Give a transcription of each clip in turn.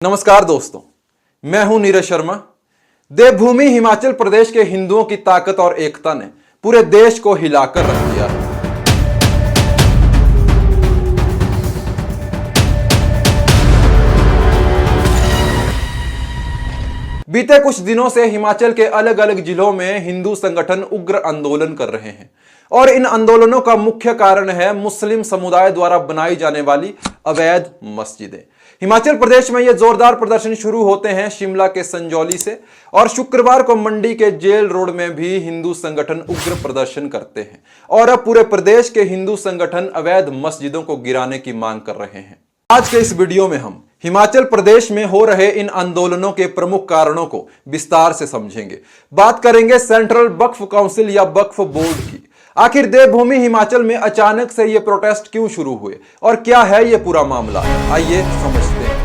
नमस्कार दोस्तों, मैं हूं नीरज शर्मा। देवभूमि हिमाचल प्रदेश के हिंदुओं की ताकत और एकता ने पूरे देश को हिलाकर रख दिया है। बीते कुछ दिनों से हिमाचल के अलग अलग जिलों में हिंदू संगठन उग्र आंदोलन कर रहे हैं और इन आंदोलनों का मुख्य कारण है मुस्लिम समुदाय द्वारा बनाई जाने वाली अवैध मस्जिदें। हिमाचल प्रदेश में ये जोरदार प्रदर्शन शुरू होते हैं शिमला के संजौली से और शुक्रवार को मंडी के जेल रोड में भी हिंदू संगठन उग्र प्रदर्शन करते हैं और अब पूरे प्रदेश के हिंदू संगठन अवैध मस्जिदों को गिराने की मांग कर रहे हैं। आज के इस वीडियो में हम हिमाचल प्रदेश में हो रहे इन आंदोलनों के प्रमुख कारणों को विस्तार से समझेंगे। बात करेंगे सेंट्रल वक्फ काउंसिल या वक्फ बोर्ड की। आखिर देवभूमि हिमाचल में अचानक से ये प्रोटेस्ट क्यों शुरू हुए और क्या है ये पूरा मामला, आइए समझते हैं।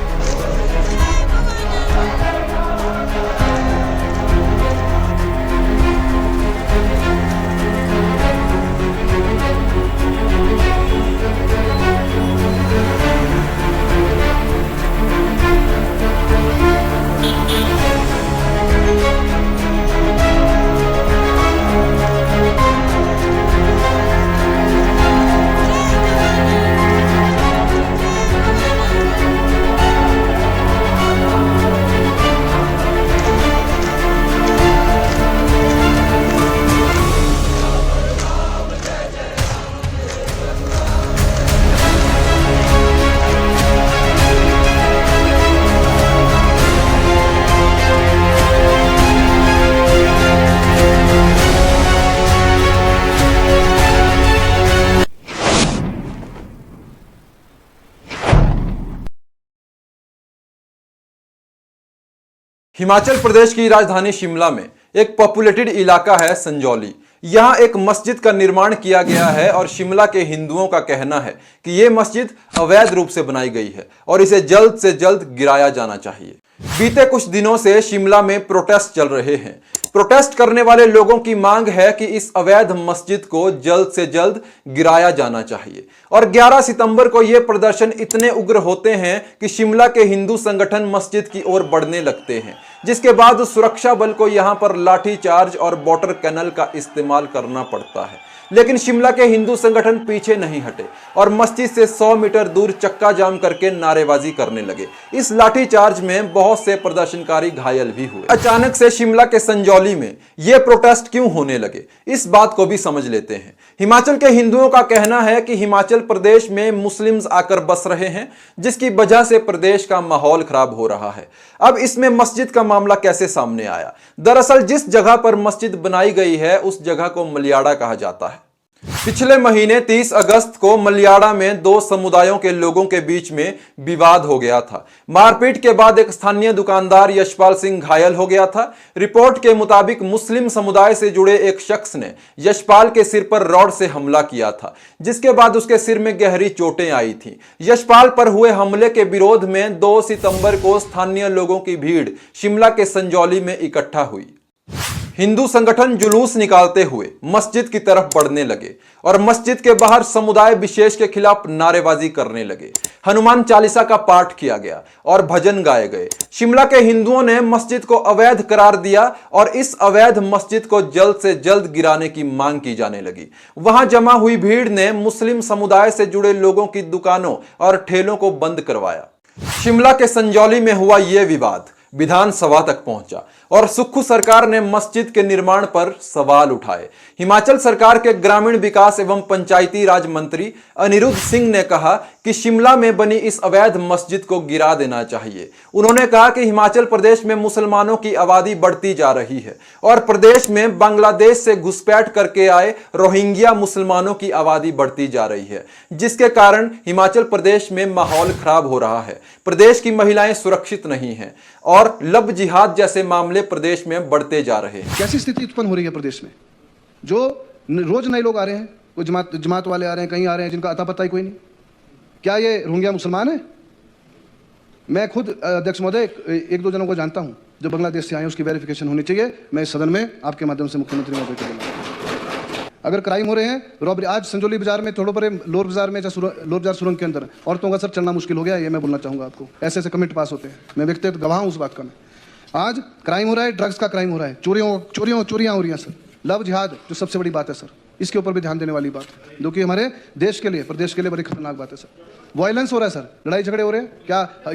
हिमाचल प्रदेश की राजधानी शिमला में एक पॉपुलेटेड इलाका है संजौली। यहां एक मस्जिद का निर्माण किया गया है और शिमला के हिंदुओं का कहना है कि यह मस्जिद अवैध रूप से बनाई गई है और इसे जल्द से जल्द गिराया जाना चाहिए। बीते कुछ दिनों से शिमला में प्रोटेस्ट चल रहे हैं। प्रोटेस्ट करने वाले लोगों की मांग है कि इस अवैध मस्जिद को जल्द से जल्द गिराया जाना चाहिए और 11 सितंबर को यह प्रदर्शन इतने उग्र होते हैं कि शिमला के हिंदू संगठन मस्जिद की ओर बढ़ने लगते हैं, जिसके बाद सुरक्षा बल को यहां पर लाठीचार्ज और वाटर कैनल का इस्तेमाल करना पड़ता है। लेकिन शिमला के हिंदू संगठन पीछे नहीं हटे और मस्जिद से 100 मीटर दूर चक्का जाम करके नारेबाजी करने लगे। इस लाठीचार्ज में बहुत से प्रदर्शनकारी घायल भी हुए। अचानक से शिमला के संजौली में यह प्रोटेस्ट क्यों होने लगे, इस बात को भी समझ लेते हैं। हिमाचल के हिंदुओं का कहना है कि हिमाचल प्रदेश में मुस्लिम्स आकर बस रहे हैं, जिसकी वजह से प्रदेश का माहौल खराब हो रहा है। अब इसमें मस्जिद का मामला कैसे सामने आया? दरअसल जिस जगह पर मस्जिद बनाई गई है उस जगह को मलियाड़ा कहा जाता है। पिछले महीने 30 अगस्त को मलियाड़ा में दो समुदायों के लोगों के बीच में विवाद हो गया था। मारपीट के बाद एक स्थानीय दुकानदार यशपाल सिंह घायल हो गया था। रिपोर्ट के मुताबिक मुस्लिम समुदाय से जुड़े एक शख्स ने यशपाल के सिर पर रॉड से हमला किया था, जिसके बाद उसके सिर में गहरी चोटें आई थीं। यशपाल पर हुए हमले के विरोध में 2 सितंबर को स्थानीय लोगों की भीड़ शिमला के संजौली में इकट्ठा हुई। हिंदू संगठन जुलूस निकालते हुए मस्जिद की तरफ बढ़ने लगे और मस्जिद के बाहर समुदाय विशेष के खिलाफ नारेबाजी करने लगे। हनुमान चालीसा का पाठ किया गया और भजन गाए गए। शिमला के हिंदुओं ने मस्जिद को अवैध करार दिया और इस अवैध मस्जिद को जल्द से जल्द गिराने की मांग की जाने लगी। वहां जमा हुई भीड़ ने मुस्लिम समुदाय से जुड़े लोगों की दुकानों और ठेलों को बंद करवाया। शिमला के संजौली में हुआ यह विवाद विधानसभा तक पहुंचा और सुक्खू सरकार ने मस्जिद के निर्माण पर सवाल उठाए। हिमाचल सरकार के ग्रामीण विकास एवं पंचायती राज मंत्री अनिरुद्ध सिंह ने कहा कि शिमला में बनी इस अवैध मस्जिद को गिरा देना चाहिए। उन्होंने कहा कि हिमाचल प्रदेश में मुसलमानों की आबादी बढ़ती जा रही है और प्रदेश में बांग्लादेश से घुसपैठ करके आए रोहिंग्या मुसलमानों की आबादी बढ़ती जा रही है, जिसके कारण हिमाचल प्रदेश में माहौल खराब हो रहा है। प्रदेश की महिलाएं सुरक्षित नहीं हैं और लव जिहाद जैसे मामले प्रदेश में बढ़ते जा रहे हैं। कैसी स्थिति उत्पन्न हो रही है प्रदेश में? जो रोज नए लोग आ रहे हैं, कोई जमात वाले आ रहे हैं, कहीं आ रहे हैं जिनका अता पता ही कोई नहीं। क्या ये रोहिंग्या मुसलमान है? मैं खुद अध्यक्ष महोदय 1-2 जनों को जानता हूं जो बांग्लादेश से आए, उसकी वेरिफिकेशन होनी चाहिए। मैं इस सदन में आपके माध्यम से मुख्यमंत्री महोदय को बोलूंगा। अगर क्राइम हो रहे हैं, रॉबरी, आज संजौली बाजार में थोड़ा पर लोअर बाजार में, लोअर बाजार सुरंग के अंदर औरतों का सर चलना मुश्किल हो गया, ये मैं बोलना चाहूँगा आपको। ऐसे ऐसे कमेंट पास होते हैं, मैं व्यक्तिगत गवाह हूँ उस बात का। मैं आज क्राइम हो रहा है, ड्रग्स का क्राइम हो रहा है, चोरियाँ हो रही हैं सर। लव जिहाद जो सबसे बड़ी बात है सर, इसके ऊपर भी ध्यान देने वाली बात, जो कि हमारे देश के लिए, प्रदेश के लिए बड़ी खतरनाक बात है सर। वायलेंस हो रहा है सर, लड़ाई झगड़े हो रहे हैं।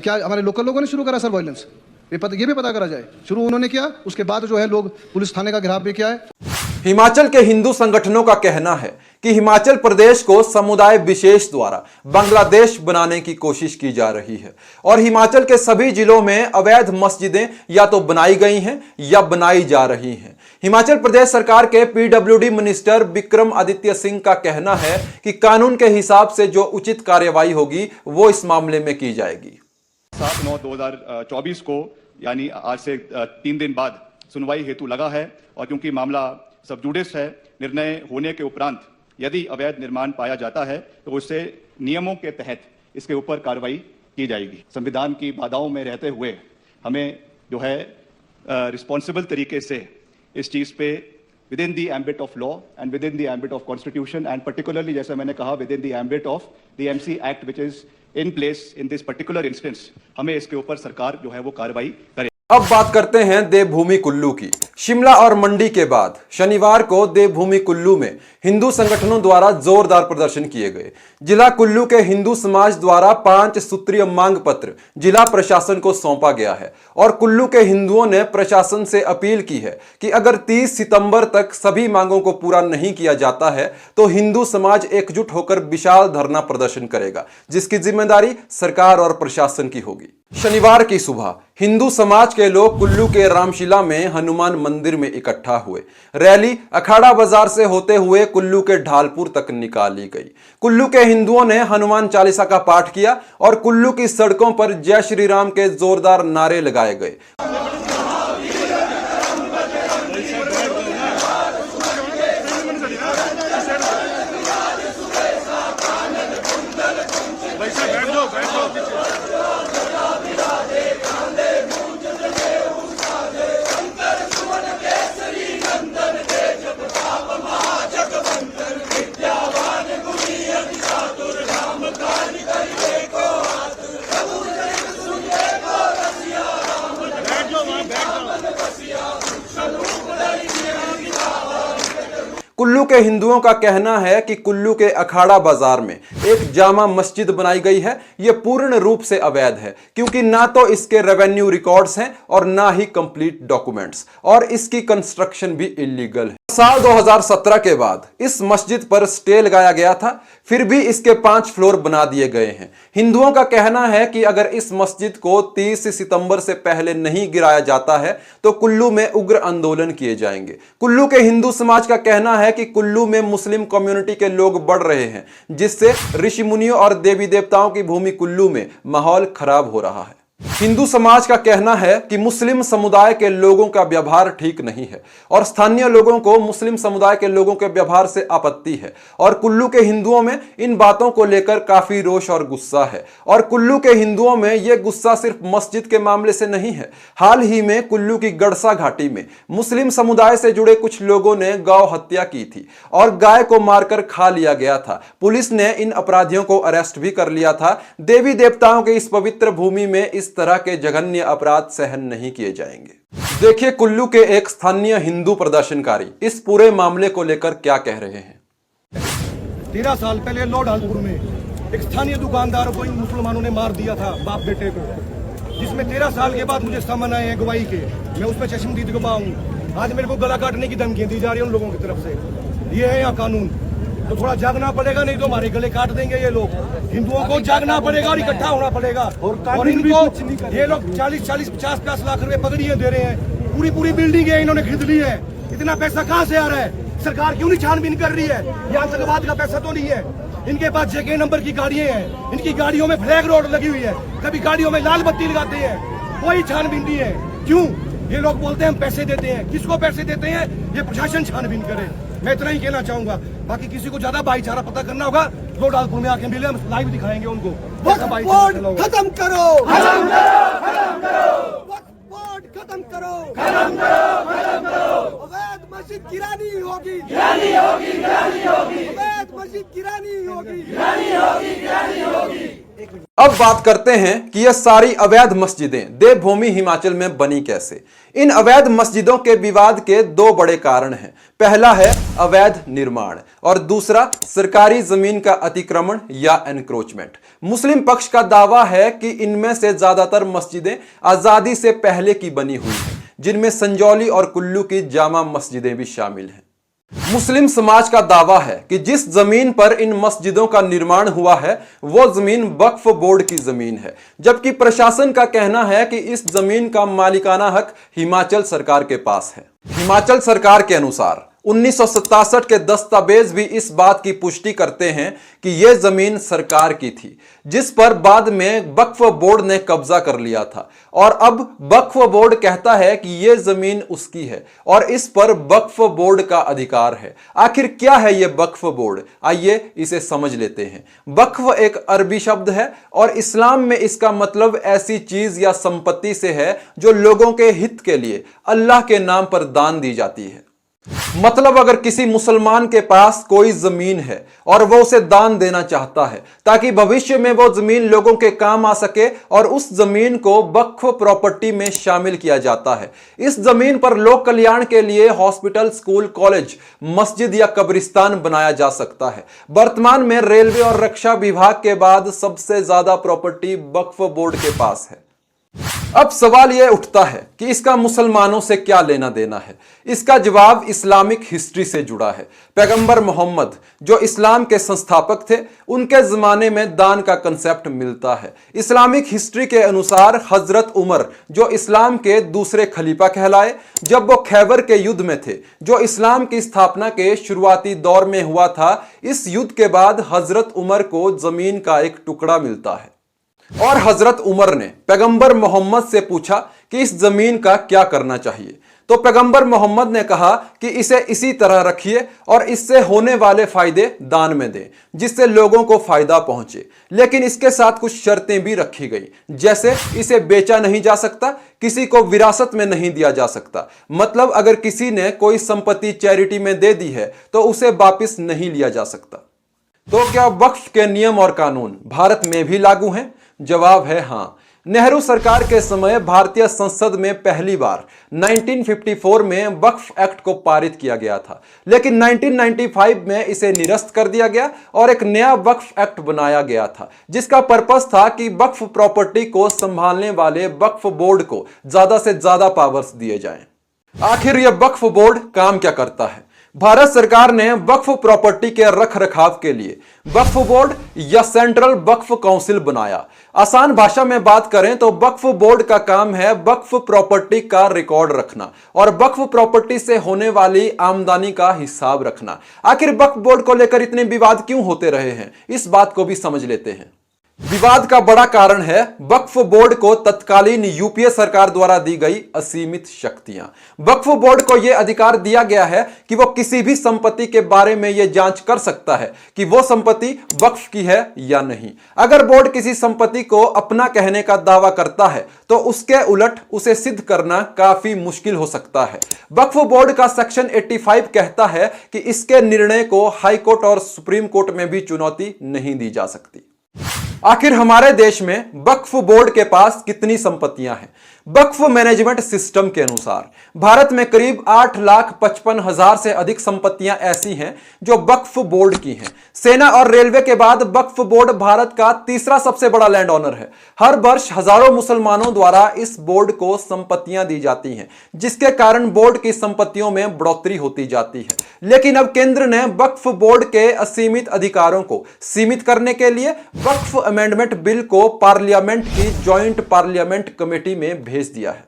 क्या हमारे लोकल लोगों ने शुरू करा सर वायलेंस? ये भी पता करा जाए, शुरू उन्होंने किया, उसके बाद जो है लोग पुलिस थाने का घेराव भी किया है। हिमाचल के हिंदू संगठनों का कहना है कि हिमाचल प्रदेश को समुदाय विशेष द्वारा बांग्लादेश बनाने की कोशिश की जा रही है और हिमाचल के सभी जिलों में अवैध मस्जिदें या तो बनाई गई हैं या बनाई जा रही हैं। हिमाचल प्रदेश सरकार के पीडब्ल्यूडी मिनिस्टर विक्रम आदित्य सिंह का कहना है कि कानून के हिसाब से जो उचित कार्यवाही होगी वो इस मामले में की जाएगी। 7/9/2024 को यानी आज से 3 दिन बाद सुनवाई हेतु लगा है और क्योंकि मामला सब जुडिस है, निर्णय होने के उपरांत यदि अवैध निर्माण पाया जाता है तो उससे नियमों के तहत इसके ऊपर कार्रवाई की जाएगी। संविधान की बाधाओं में रहते हुए हमें जो है रिस्पॉन्सिबल तरीके से इस चीज पे with in the ambit of law and with in the ambit of constitution and particularly जैसे मैंने कहा with in the ambit of the MC act which is in place in this particular instance, हमें इसके ऊपर सरकार जो है वो कार्रवाई करे। अब बात करते हैं देवभूमि कुल्लू की। शिमला और मंडी के बाद शनिवार को देवभूमि कुल्लू में हिंदू संगठनों द्वारा जोरदार प्रदर्शन किए गए। जिला कुल्लू के हिंदू समाज द्वारा 5 सूत्रीय मांग पत्र जिला प्रशासन को सौंपा गया है और कुल्लू के हिंदुओं ने प्रशासन से अपील की है कि अगर 30 सितंबर तक सभी मांगों को पूरा नहीं किया जाता है तो हिंदू समाज एकजुट होकर विशाल धरना प्रदर्शन करेगा, जिसकी जिम्मेदारी सरकार और प्रशासन की होगी। शनिवार की सुबह हिंदू समाज के लोग कुल्लू के रामशिला में हनुमान मंदिर में इकट्ठा हुए। रैली अखाड़ा बाजार से होते हुए कुल्लू के ढालपुर तक निकाली गई। कुल्लू के हिंदुओं ने हनुमान चालीसा का पाठ किया और कुल्लू की सड़कों पर जय श्री राम के जोरदार नारे लगाए गए। कुल्लू के हिंदुओं का कहना है कि कुल्लू के अखाड़ा बाजार में एक जामा मस्जिद बनाई गई है। यह पूर्ण रूप से अवैध है क्योंकि ना तो इसके रेवेन्यू रिकॉर्ड्स हैं और ना ही कंप्लीट डॉक्यूमेंट्स, और इसकी कंस्ट्रक्शन भी इलीगल है। साल 2017 के बाद इस मस्जिद पर स्टे लगाया गया था, फिर भी इसके 5 फ्लोर बना दिए गए हैं। हिंदुओं का कहना है कि अगर इस मस्जिद को 30 सितंबर से पहले नहीं गिराया जाता है तो कुल्लू में उग्र आंदोलन किए जाएंगे। कुल्लू के हिंदू समाज का कहना है कि कुल्लू में मुस्लिम कम्युनिटी के लोग बढ़ रहे हैं, जिससे ऋषि मुनियों और देवी देवताओं की भूमि कुल्लू में माहौल खराब हो रहा है। हिंदू समाज का कहना है कि मुस्लिम समुदाय के लोगों का व्यवहार ठीक नहीं है और स्थानीय लोगों को मुस्लिम समुदाय के लोगों के व्यवहार से आपत्ति है और कुल्लू के हिंदुओं में इन बातों को लेकर काफी रोष और गुस्सा है। और कुल्लू के हिंदुओं में यह गुस्सा सिर्फ मस्जिद के मामले से नहीं है। हाल ही में कुल्लू की गड़सा घाटी में मुस्लिम समुदाय से जुड़े कुछ लोगों ने गौ हत्या की थी और गाय को मारकर खा लिया गया था। पुलिस ने इन अपराधियों को अरेस्ट भी कर लिया था। देवी देवताओं के इस पवित्र भूमि में इस तरह के जघन्य अपराध सहन नहीं किए जाएंगे। देखिए कुल्लू के एक स्थानीय हिंदू प्रदर्शनकारी इस पूरे मामले को लेकर क्या कह रहे हैं। 13 साल पहले ढालपुर में एक स्थानीय दुकानदार को इन मुसलमानों ने मार दिया था, बाप बेटे को, जिसमें 13 साल के बाद मुझे सामने आए हैं गवाही के। मैं उसमें चश्मदीद गवाह हूँ। आज मेरे को गला काटने की धमकियां दी जा रही है उन लोगों की तरफ से। ये है यहाँ कानून, तो थोड़ा जागना पड़ेगा, नहीं तो हमारे गले काट देंगे ये लोग। हिंदुओं को जागना पड़ेगा और इकट्ठा होना पड़ेगा। और इनको ये लोग 40-40, 50-50 लाख रुपए पगड़ियां दे रहे हैं। पूरी बिल्डिंग है इन्होंने खरीद ली है। इतना पैसा कहाँ से आ रहा है? सरकार क्यों नहीं छानबीन कर रही है? ये आतंकवाद का पैसा तो नहीं है। इनके पास जेके नंबर की गाड़ियां हैं, इनकी गाड़ियों में फ्लैग रोड लगी हुई है, कभी गाड़ियों में लाल बत्ती लगाते हैं, कोई छानबीन नहीं है। क्यों? ये लोग बोलते हैं हम पैसे देते हैं। किसको पैसे देते हैं? ये प्रशासन छानबीन करे। मैं इतना ही कहना चाहूंगा। बाकी किसी को ज्यादा भाईचारा पता करना होगा तो ढालपुर में आके मिले, हम लाइव दिखाएंगे उनको। खत्म करो, खत्म करो, अवैध मस्जिद गिरानी हो, होगी, गिरानी होगी, गिरानी होगी, अवैध मस्जिद गिरानी होगी, गिरानी होगी, गिरानी होगी। अब बात करते हैं कि यह सारी अवैध मस्जिदें देवभूमि हिमाचल में बनी कैसे। इन अवैध मस्जिदों के विवाद के दो बड़े कारण हैं। पहला है अवैध निर्माण और दूसरा सरकारी जमीन का अतिक्रमण या एनक्रोचमेंट। मुस्लिम पक्ष का दावा है कि इनमें से ज्यादातर मस्जिदें आजादी से पहले की बनी हुई हैं, जिनमें संजौली और कुल्लू की जामा मस्जिदें भी शामिल हैं। मुस्लिम समाज का दावा है कि जिस जमीन पर इन मस्जिदों का निर्माण हुआ है वो जमीन वक्फ बोर्ड की जमीन है, जबकि प्रशासन का कहना है कि इस जमीन का मालिकाना हक हिमाचल सरकार के पास है। हिमाचल सरकार के अनुसार 1967 के दस्तावेज भी इस बात की पुष्टि करते हैं कि यह जमीन सरकार की थी, जिस पर बाद में वक्फ बोर्ड ने कब्जा कर लिया था, और अब वक्फ बोर्ड कहता है कि यह जमीन उसकी है और इस पर वक्फ बोर्ड का अधिकार है। आखिर क्या है यह वक्फ बोर्ड? आइए इसे समझ लेते हैं। वक्फ एक अरबी शब्द है और इस्लाम में इसका मतलब ऐसी चीज या संपत्ति से है जो लोगों के हित के लिए अल्लाह के नाम पर दान दी जाती है। मतलब अगर किसी मुसलमान के पास कोई जमीन है और वो उसे दान देना चाहता है ताकि भविष्य में वो जमीन लोगों के काम आ सके, और उस जमीन को वक्फ प्रॉपर्टी में शामिल किया जाता है। इस जमीन पर लोक कल्याण के लिए हॉस्पिटल, स्कूल, कॉलेज, मस्जिद या कब्रिस्तान बनाया जा सकता है। वर्तमान में रेलवे और रक्षा विभाग के बाद सबसे ज्यादा प्रॉपर्टी वक्फ बोर्ड के पास है। अब सवाल यह उठता है कि इसका मुसलमानों से क्या लेना देना है। इसका जवाब इस्लामिक हिस्ट्री से जुड़ा है। पैगंबर मोहम्मद जो इस्लाम के संस्थापक थे, उनके जमाने में दान का कंसेप्ट मिलता है। इस्लामिक हिस्ट्री के अनुसार हजरत उमर जो इस्लाम के दूसरे खलीफा कहलाए, जब वो खैबर के युद्ध में थे जो इस्लाम की स्थापना के शुरुआती दौर में हुआ था, इस युद्ध के बाद हजरत उमर को जमीन का एक टुकड़ा मिलता है और हजरत उमर ने पैगंबर मोहम्मद से पूछा कि इस जमीन का क्या करना चाहिए। तो पैगंबर मोहम्मद ने कहा कि इसे इसी तरह रखिए और इससे होने वाले फायदे दान में दें, जिससे लोगों को फायदा पहुंचे। लेकिन इसके साथ कुछ शर्तें भी रखी गई, जैसे इसे बेचा नहीं जा सकता, किसी को विरासत में नहीं दिया जा सकता। मतलब अगर किसी ने कोई संपत्ति चैरिटी में दे दी है तो उसे वापस नहीं लिया जा सकता। तो क्या वक्फ के नियम और कानून भारत में भी लागू हैं? जवाब है हाँ। नेहरू सरकार के समय भारतीय संसद में पहली बार 1954 में वक्फ एक्ट को पारित किया गया था, लेकिन 1995 में इसे निरस्त कर दिया गया और एक नया वक्फ एक्ट बनाया गया था, जिसका पर्पस था कि वक्फ प्रॉपर्टी को संभालने वाले वक्फ बोर्ड को ज्यादा से ज्यादा पावर्स दिए जाएं। आखिर यह वक्फ बोर्ड काम क्या करता है? भारत सरकार ने वक्फ प्रॉपर्टी के रख रखाव के लिए वक्फ बोर्ड या सेंट्रल वक्फ काउंसिल बनाया। आसान भाषा में बात करें तो वक्फ बोर्ड का काम है वक्फ प्रॉपर्टी का रिकॉर्ड रखना और वक्फ प्रॉपर्टी से होने वाली आमदनी का हिसाब रखना। आखिर वक्फ बोर्ड को लेकर इतने विवाद क्यों होते रहे हैं, इस बात को भी समझ लेते हैं। विवाद का बड़ा कारण है वक्फ बोर्ड को तत्कालीन यूपीए सरकार द्वारा दी गई असीमित शक्तियां। वक्फ बोर्ड को यह अधिकार दिया गया है कि वो किसी भी संपत्ति के बारे में यह जांच कर सकता है कि वो संपत्ति वक्फ की है या नहीं। अगर बोर्ड किसी संपत्ति को अपना कहने का दावा करता है तो उसके उलट उसे सिद्ध करना काफी मुश्किल हो सकता है। वक्फ बोर्ड का सेक्शन 85 कहता है कि इसके निर्णय को हाई कोर्ट और सुप्रीम कोर्ट में भी चुनौती नहीं दी जा सकती। आखिर हमारे देश में वक्फ बोर्ड के पास कितनी संपत्तियां हैं? वक्फ मैनेजमेंट सिस्टम के अनुसार भारत में करीब 8,55,000 से अधिक संपत्तियां ऐसी हैं जो वक्फ बोर्ड की हैं। सेना और रेलवे के बाद वक्फ बोर्ड भारत का तीसरा सबसे बड़ा लैंड ओनर है। हर वर्ष हजारों मुसलमानों द्वारा इस बोर्ड को संपत्तियां दी जाती हैं, जिसके कारण बोर्ड की संपत्तियों में बढ़ोतरी होती जाती है। लेकिन अब केंद्र ने वक्फ बोर्ड के असीमित अधिकारों को सीमित करने के लिए वक्फ अमेंडमेंट बिल को पार्लियामेंट की जॉइंट पार्लियामेंट कमेटी में भेज दिया है।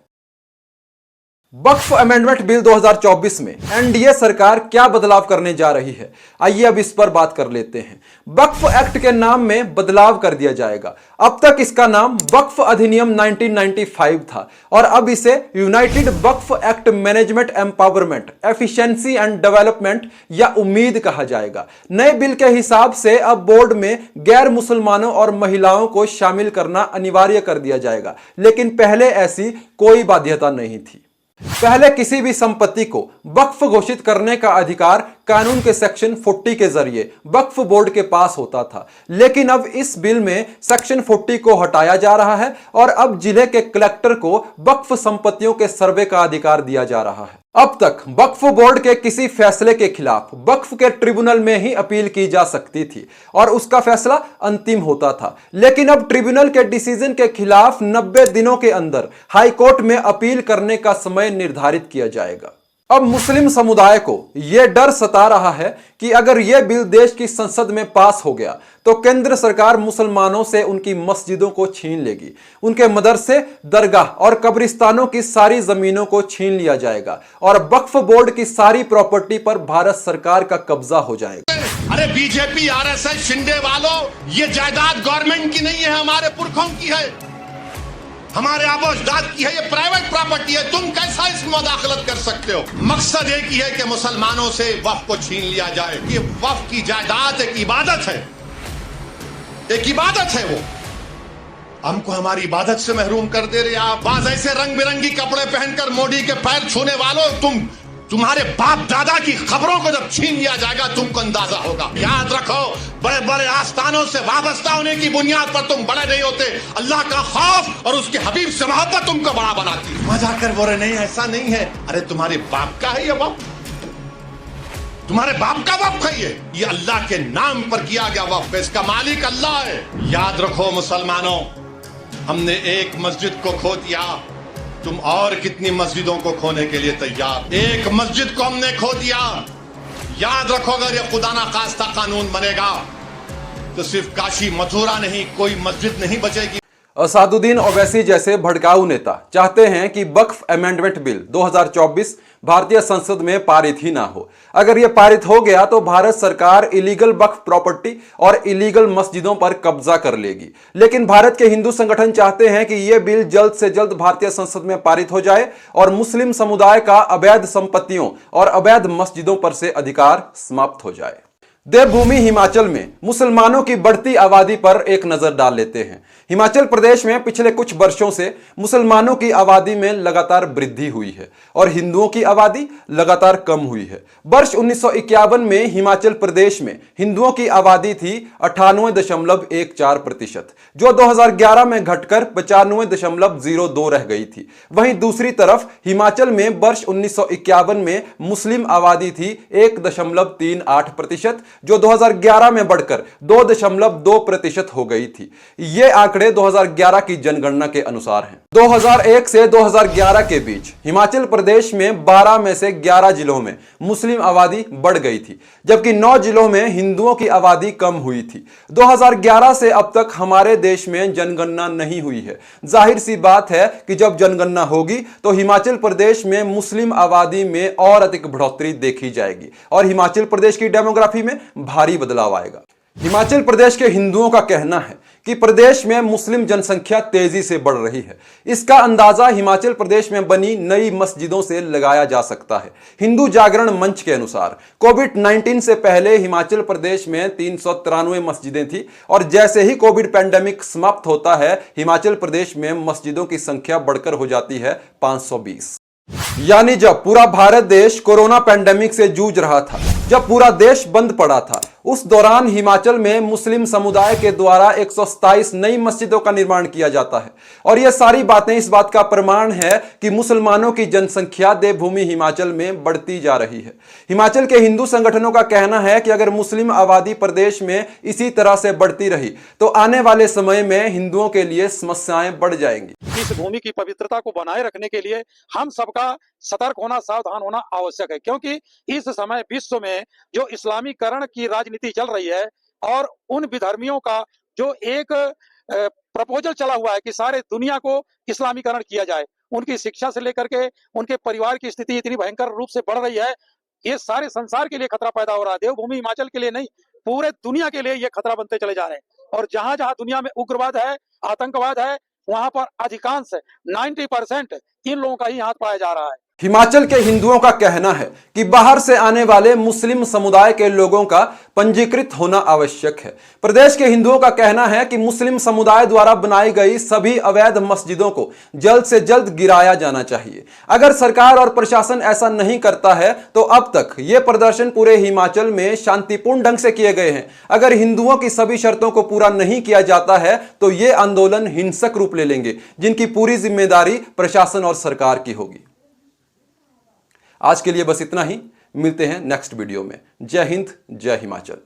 वक्फ अमेंडमेंट बिल 2024 में एनडीए सरकार क्या बदलाव करने जा रही है, आइए अब इस पर बात कर लेते हैं। वक्फ एक्ट के नाम में बदलाव कर दिया जाएगा। अब तक इसका नाम वक्फ अधिनियम 1995 था और अब इसे United Waqf act management empowerment, efficiency and development या उम्मीद कहा जाएगा। नए बिल के हिसाब से अब बोर्ड में गैर मुसलमानों और महिलाओं को शामिल करना अनिवार्य कर दिया जाएगा, लेकिन पहले ऐसी कोई बाध्यता नहीं थी। पहले किसी भी संपत्ति को वक्फ घोषित करने का अधिकार कानून के सेक्शन 40 के जरिए वक्फ बोर्ड के पास होता था, लेकिन अब इस बिल में सेक्शन 40 को हटाया जा रहा है और अब जिले के कलेक्टर को वक्फ संपत्तियों के सर्वे का अधिकार दिया जा रहा है। अब तक वक्फ बोर्ड के किसी फैसले के खिलाफ वक्फ के ट्रिब्यूनल में ही अपील की जा सकती थी और उसका फैसला अंतिम होता था, लेकिन अब ट्रिब्यूनल के डिसीजन के खिलाफ 90 दिनों के अंदर हाई कोर्ट में अपील करने का समय निर्धारित किया जाएगा। अब मुस्लिम समुदाय को यह डर सता रहा है कि अगर यह बिल देश की संसद में पास हो गया तो केंद्र सरकार मुसलमानों से उनकी मस्जिदों को छीन लेगी, उनके मदरसे, दरगाह और कब्रिस्तानों की सारी जमीनों को छीन लिया जाएगा और वक्फ बोर्ड की सारी प्रॉपर्टी पर भारत सरकार का कब्जा हो जाएगा। अरे बीजेपी, आरएसएस, शिंदे वालों, ये जायदाद गवर्नमेंट की नहीं है, हमारे पुरखों की है, हमारे आबोजदाद की है, ये प्राइवेट प्रॉपर्टी है। तुम कैसा इसमें मुदाखलत कर सकते हो? मकसद एक ही है कि मुसलमानों से वक्फ को छीन लिया जाए। ये वक्फ की जायदाद एक इबादत है, एक इबादत है। वो हमको हमारी इबादत से महरूम कर दे रहे आप। बाज ऐसे रंग बिरंगी कपड़े पहनकर मोदी के पैर छूने वालों, तुम्हारे बाप दादा की खबरों को जब छीन लिया जाएगा तुमको अंदाजा होगा। याद रखो, बड़े बड़े आस्थानों से वाबस्ता होने की बुनियाद पर तुम बड़े नहीं होते। अल्लाह का खौफ और उसके हबीब से मोहब्बत तुमको बड़ा बनाती है। मजा कर बोले नहीं, ऐसा नहीं है। अरे तुम्हारे बाप का है ये वक्फ, तुम्हारे बाप का वक्फ है ये अल्लाह के नाम पर किया गया वक्फ है, इसका मालिक अल्लाह है। याद रखो मुसलमानों, हमने एक मस्जिद को खो दिया, तुम और कितनी मस्जिदों को खोने के लिए तैयार? एक मस्जिद को हमने खो दिया। याद रखो, अगर ये खुदा ना खास्ता कानून बनेगा तो सिर्फ काशी मथुरा नहीं, कोई मस्जिद नहीं बचेगी। असादुद्दीन ओवैसी जैसे भड़काऊ नेता चाहते हैं कि वक्फ अमेंडमेंट बिल 2024 भारतीय संसद में पारित ही ना हो। अगर यह पारित हो गया तो भारत सरकार इलीगल वक्फ प्रॉपर्टी और इलीगल मस्जिदों पर कब्जा कर लेगी। लेकिन भारत के हिंदू संगठन चाहते हैं कि यह बिल जल्द से जल्द भारतीय संसद में पारित हो जाए और मुस्लिम समुदाय का अवैध संपत्तियों और अवैध मस्जिदों पर से अधिकार समाप्त हो जाए। देवभूमि हिमाचल में मुसलमानों की बढ़ती आबादी पर एक नजर डाल लेते हैं। हिमाचल प्रदेश में पिछले कुछ वर्षों से मुसलमानों की आबादी में लगातार वृद्धि हुई है और हिंदुओं की आबादी लगातार कम हुई है। वर्ष 1951 में हिमाचल प्रदेश में हिंदुओं की आबादी थी 98.14%, जो 2011 में घटकर 95.02 रह गई थी। वहीं दूसरी तरफ हिमाचल में वर्ष 1951 में मुस्लिम आबादी थी 1.38%, जो 2011 में बढ़कर 2.2% हो गई थी। ये आंकड़े 2011 की जनगणना के अनुसार हैं। 2001 से 2011 के बीच हिमाचल प्रदेश में 12 में से 11 जिलों में मुस्लिम आबादी बढ़ गई थी, जबकि 9 जिलों में हिंदुओं की आबादी कम हुई थी। 2011 से अब तक हमारे देश में जनगणना नहीं हुई है। जाहिर सी बात है कि जब जनगणना होगी तो हिमाचल प्रदेश में मुस्लिम आबादी में और अधिक बढ़ोतरी देखी जाएगी और हिमाचल प्रदेश की डेमोग्राफी में भारी बदलाव आएगा। हिमाचल प्रदेश के हिंदुओं का कहना है कि प्रदेश में मुस्लिम जनसंख्या तेजी से बढ़ रही है। इसका अंदाजा हिमाचल प्रदेश में बनी नई मस्जिदों से लगाया जा सकता है। हिंदू जागरण मंच के अनुसार कोविड-19 से पहले हिमाचल प्रदेश में 393 मस्जिदें थी और जैसे ही कोविड पैंडेमिक समाप्त होता है, हिमाचल प्रदेश में मस्जिदों की संख्या बढ़कर हो जाती है 520। यानी जब पूरा भारत देश कोरोना पैंडेमिक से जूझ रहा था, जब पूरा देश बंद पड़ा था, उस दौरान हिमाचल में मुस्लिम समुदाय के द्वारा 127 नई मस्जिदों का निर्माण किया जाता है। और यह सारी बातें इस बात का प्रमाण है कि मुसलमानों की जनसंख्या देवभूमि हिमाचल में बढ़ती जा रही है। हिमाचल के हिंदू संगठनों का कहना है कि अगर मुस्लिम आबादी प्रदेश में इसी तरह से बढ़ती रही तो आने वाले समय में हिंदुओं के लिए समस्याएं बढ़ जाएंगी। इस भूमि की पवित्रता को बनाए रखने के लिए हम सबका सतर्क होना, सावधान होना आवश्यक है, क्योंकि इस समय विश्व में जो इस्लामीकरण की राजनीति चल रही है और उन विधर्मियों का जो एक प्रपोजल चला हुआ है कि सारे दुनिया को इस्लामीकरण किया जाए, उनकी शिक्षा से लेकर के उनके परिवार की स्थिति इतनी भयंकर रूप से बढ़ रही है, ये सारे संसार के लिए खतरा पैदा हो रहा है। देवभूमि हिमाचल के लिए नहीं, पूरे दुनिया के लिए ये खतरा बनते चले जा रहे हैं। और जहां जहां दुनिया में उग्रवाद है, आतंकवाद है, वहां पर अधिकांश 90% इन लोगों का ही हाथ पाया जा रहा है। हिमाचल के हिंदुओं का कहना है कि बाहर से आने वाले मुस्लिम समुदाय के लोगों का पंजीकृत होना आवश्यक है। प्रदेश के हिंदुओं का कहना है कि मुस्लिम समुदाय द्वारा बनाई गई सभी अवैध मस्जिदों को जल्द से जल्द गिराया जाना चाहिए। अगर सरकार और प्रशासन ऐसा नहीं करता है तो अब तक ये प्रदर्शन पूरे हिमाचल में शांतिपूर्ण ढंग से किए गए हैं। अगर हिंदुओं की सभी शर्तों को पूरा नहीं किया जाता है तो ये आंदोलन हिंसक रूप ले लेंगे, जिनकी पूरी जिम्मेदारी प्रशासन और सरकार की होगी। आज के लिए बस इतना ही, मिलते हैं नेक्स्ट वीडियो में। जय हिंद, जय हिमाचल।